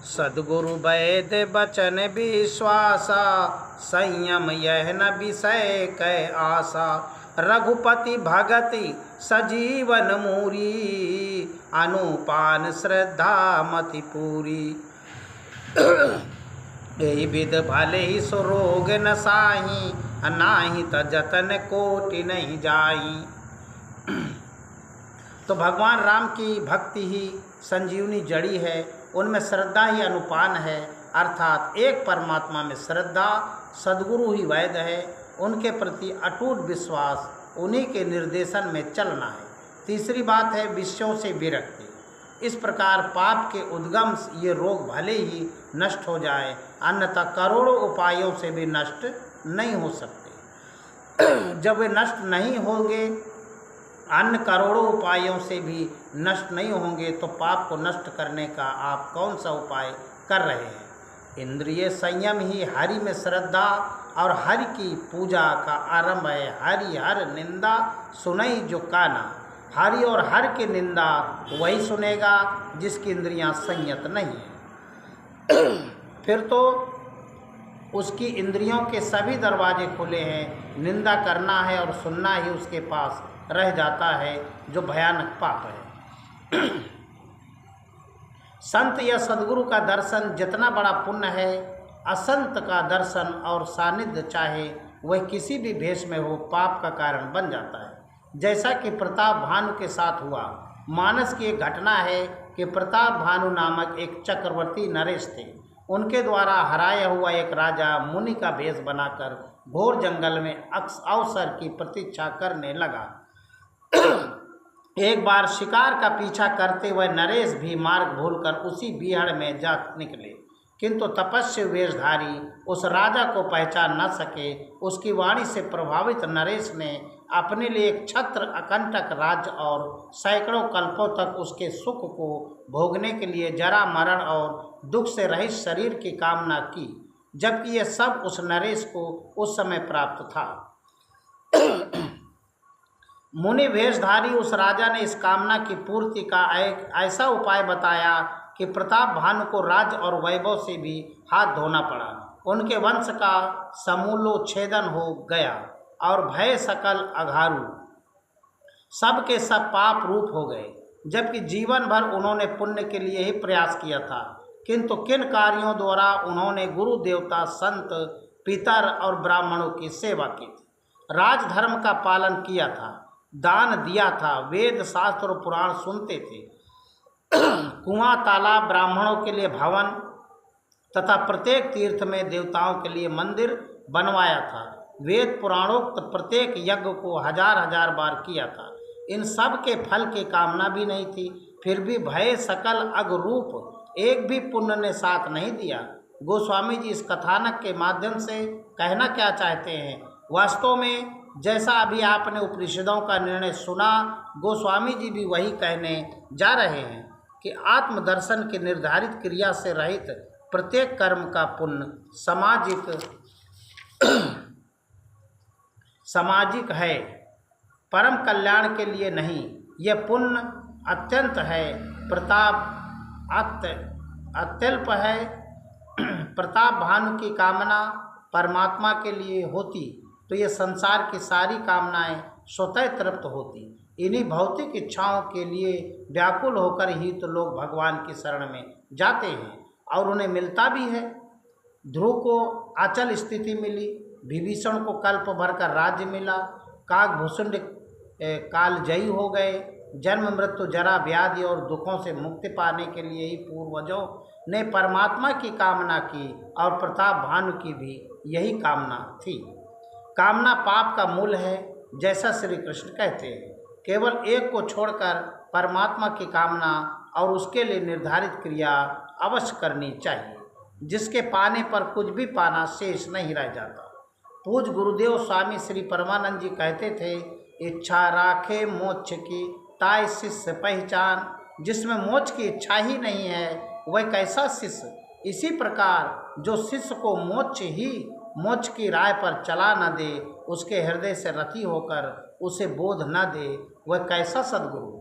सद्गुरु वैद बचन विश्वासा, संयम यह न विषय कै आशा। रघुपति भगति सजीवन मूरी, अनुपान श्रद्धा मति पूरी। यही विध भले ही सुरोग न साही, नाही त जतन कोटि नहीं जाई। तो भगवान राम की भक्ति ही संजीवनी जड़ी है, उनमें श्रद्धा ही अनुपान है। अर्थात एक परमात्मा में श्रद्धा, सद्गुरु ही वैद्य है, उनके प्रति अटूट विश्वास, उन्हीं के निर्देशन में चलना है। तीसरी बात है विषयों से विरक्ति। इस प्रकार पाप के उद्गम ये रोग भले ही नष्ट हो जाए, अन्यथा करोड़ों उपायों से भी नष्ट नहीं हो सकते। जब वे नष्ट नहीं होंगे, अन्य करोड़ों उपायों से भी नष्ट नहीं होंगे, तो पाप को नष्ट करने का आप कौन सा उपाय कर रहे हैं? इंद्रिय संयम ही हरि में श्रद्धा और हरि की पूजा का आरंभ है। हरि हर निंदा सुनई जो काना। हरि और हर की निंदा वही सुनेगा जिसकी इंद्रियां संयत नहीं है। फिर तो उसकी इंद्रियों के सभी दरवाजे खुले हैं, निंदा करना है और सुनना ही उसके पास रह जाता है, जो भयानक पाप है। संत या सद्गुरु का दर्शन जितना बड़ा पुण्य है, असंत का दर्शन और सानिध्य चाहे वह किसी भी भेष में हो, पाप का कारण बन जाता है। जैसा कि प्रताप भानु के साथ हुआ। मानस की एक घटना है कि प्रताप भानु नामक एक चक्रवर्ती नरेश थे। उनके द्वारा हराया हुआ एक राजा मुनि का भेष बनाकर घोर जंगल में अवसर की प्रतीक्षा करने लगा। एक बार शिकार का पीछा करते हुए नरेश भी मार्ग भूलकर उसी बीहड़ में जा निकले, किंतु तपस्वी वेशधारी उस राजा को पहचान न सके। उसकी वाणी से प्रभावित नरेश ने अपने लिए एक छत्र अकंटक राज्य और सैकड़ों कल्पों तक उसके सुख को भोगने के लिए जरा मरण और दुख से रहित शरीर की कामना की, जबकि यह सब उस नरेश को उस समय प्राप्त था। मुनि वेशधारी उस राजा ने इस कामना की पूर्ति का एक ऐसा उपाय बताया कि प्रताप भानु को राज्य और वैभव से भी हाथ धोना पड़ा। उनके वंश का समूलोच्छेदन हो गया और भय सकल अघारू सब के सब पाप रूप हो गए, जबकि जीवन भर उन्होंने पुण्य के लिए ही प्रयास किया था। किंतु किन कार्यों द्वारा उन्होंने गुरु देवता, संत, पितर और ब्राह्मणों की सेवा की थी? राजधर्म का पालन किया था, दान दिया था, वेद शास्त्र और पुराण सुनते थे, कुआं तालाब, ब्राह्मणों के लिए भवन तथा प्रत्येक तीर्थ में देवताओं के लिए मंदिर बनवाया था। वेद पुराणोक्त प्रत्येक यज्ञ को हजार हजार बार किया था। इन सब के फल की कामना भी नहीं थी। फिर भी भय सकल अगरूप एक भी पुण्य ने साथ नहीं दिया। गोस्वामी जी इस कथानक के माध्यम से कहना क्या चाहते हैं? वास्तव में जैसा अभी आपने उपनिषदों का निर्णय सुना, गोस्वामी जी भी वही कहने जा रहे हैं कि आत्मदर्शन की निर्धारित क्रिया से रहित प्रत्येक कर्म का पुण्य सामाजिक है, परम कल्याण के लिए नहीं। यह पुण्य अत्यंत है, अत्यल्प है। प्रताप भानु की कामना परमात्मा के लिए होती तो ये संसार की सारी कामनाएं स्वतः तृप्त होती। इन्हीं भौतिक इच्छाओं के लिए व्याकुल होकर ही तो लोग भगवान की शरण में जाते हैं और उन्हें मिलता भी है। ध्रुव को अचल स्थिति मिली, विभीषण को कल्प भर का राज्य मिला, काकभूषुंड कालजयी हो गए। जन्म मृत्यु जरा व्याधि और दुखों से मुक्ति पाने के लिए ही पूर्वजों ने परमात्मा की कामना की और प्रताप भानु की भी यही कामना थी। कामना पाप का मूल है, जैसा श्री कृष्ण कहते हैं। केवल एक को छोड़कर परमात्मा की कामना और उसके लिए निर्धारित क्रिया अवश्य करनी चाहिए, जिसके पाने पर कुछ भी पाना शेष नहीं रह जाता। पूज गुरुदेव स्वामी श्री परमानंद जी कहते थे, इच्छा राखे मोक्ष की ताय शिष्य पहचान। जिसमें मोक्ष की इच्छा ही नहीं है वह कैसा शिष्य? इसी प्रकार जो शिष्य को मोक्ष की राह पर चला न दे, उसके हृदय से रति होकर उसे बोध न दे, वह कैसा सद्गुरु?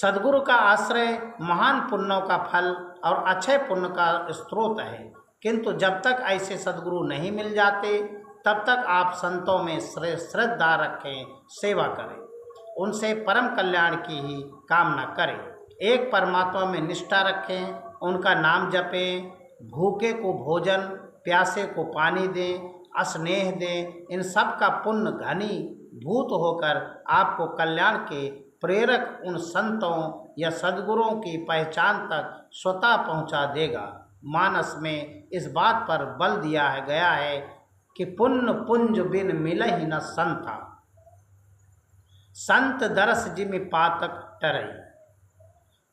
सद्गुरु का आश्रय महान पुण्यों का फल और अच्छे पुण्य का स्रोत है, किंतु जब तक ऐसे सद्गुरु नहीं मिल जाते तब तक आप संतों में श्रद्धा रखें, सेवा करें, उनसे परम कल्याण की ही कामना करें, एक परमात्मा में निष्ठा रखें, उनका नाम जपें, भूखे को भोजन, प्यासे को पानी दें, स्नेह दें। इन सब का पुण्य घनी भूत होकर आपको कल्याण के प्रेरक उन संतों या सद्गुरुओं की पहचान तक स्वतः पहुंचा देगा। मानस में इस बात पर बल दिया गया है कि पुण्य पुंज बिन मिलहि न संता, संत दर्श जिमि पातक टरई।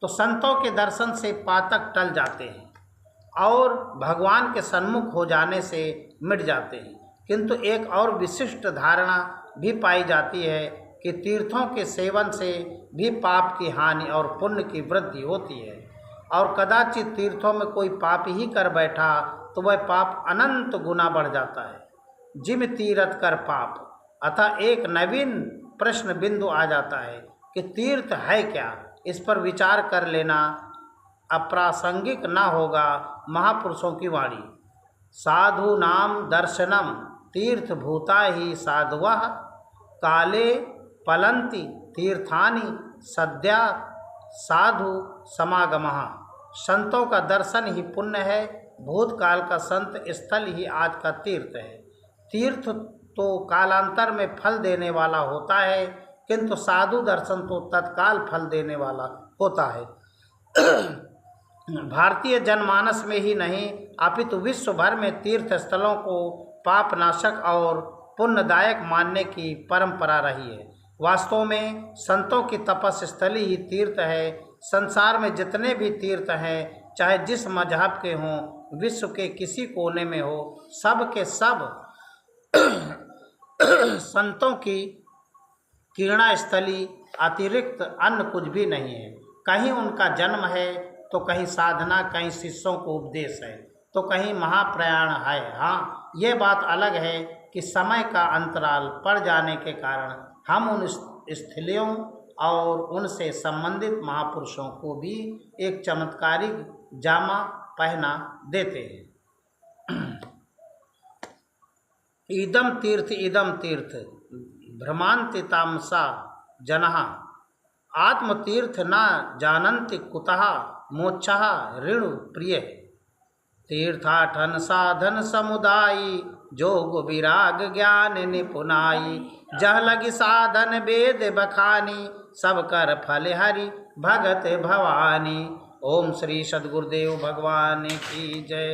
तो संतों के दर्शन से पातक टल जाते हैं और भगवान के सन्मुख हो जाने से मिट जाते हैं, किंतु एक और विशिष्ट धारणा भी पाई जाती है कि तीर्थों के सेवन से भी पाप की हानि और पुण्य की वृद्धि होती है, और कदाचित तीर्थों में कोई पाप ही कर बैठा तो वह पाप अनंत गुना बढ़ जाता है। जिम तीरथ कर पाप। अतः एक नवीन प्रश्न बिंदु आ जाता है कि तीर्थ है क्या। इस पर विचार कर लेना अप्रासंगिक न होगा। महापुरुषों की वाणी, साधु नाम दर्शनम तीर्थ भूता ही साधुवः काले पलंति तीर्थानि सद्या साधु समागमः। संतों का दर्शन ही पुण्य है, भूतकाल का संत स्थल ही आज का तीर्थ है। तीर्थ तो कालांतर में फल देने वाला होता है, किंतु साधु दर्शन तो तत्काल फल देने वाला होता है। भारतीय जनमानस में ही नहीं अपितु विश्व भर में तीर्थ स्थलों को पापनाशक और पुण्यदायक मानने की परंपरा रही है। वास्तव में संतों की तपस्स्थली ही तीर्थ है। संसार में जितने भी तीर्थ हैं, चाहे जिस मजहब के हों, विश्व के किसी कोने में हो, सब के सब संतों की किरणा स्थली अतिरिक्त अन्य कुछ भी नहीं है। कहीं उनका जन्म है तो कहीं साधना, कहीं शिष्यों को उपदेश है, तो कहीं महाप्रयाण है। हाँ, ये बात अलग है कि समय का अंतराल पड़ जाने के कारण हम उन स्थलियों और उनसे संबंधित महापुरुषों को भी एक चमत्कारिक जामा पहना देते हैं। इदम तीर्थ भ्रमांति तामसा जनः आत्मतीर्थ न जानन्ति कुतः मोक्षः ऋणु प्रिय। तीर्थाटन साधन समुदायी जोग विराग ज्ञान निपुनाई। जह लगी साधन वेद बखानी सब कर फल हरि भगत भवानी। ओम श्री सद्गुरुदेव भगवान की जय।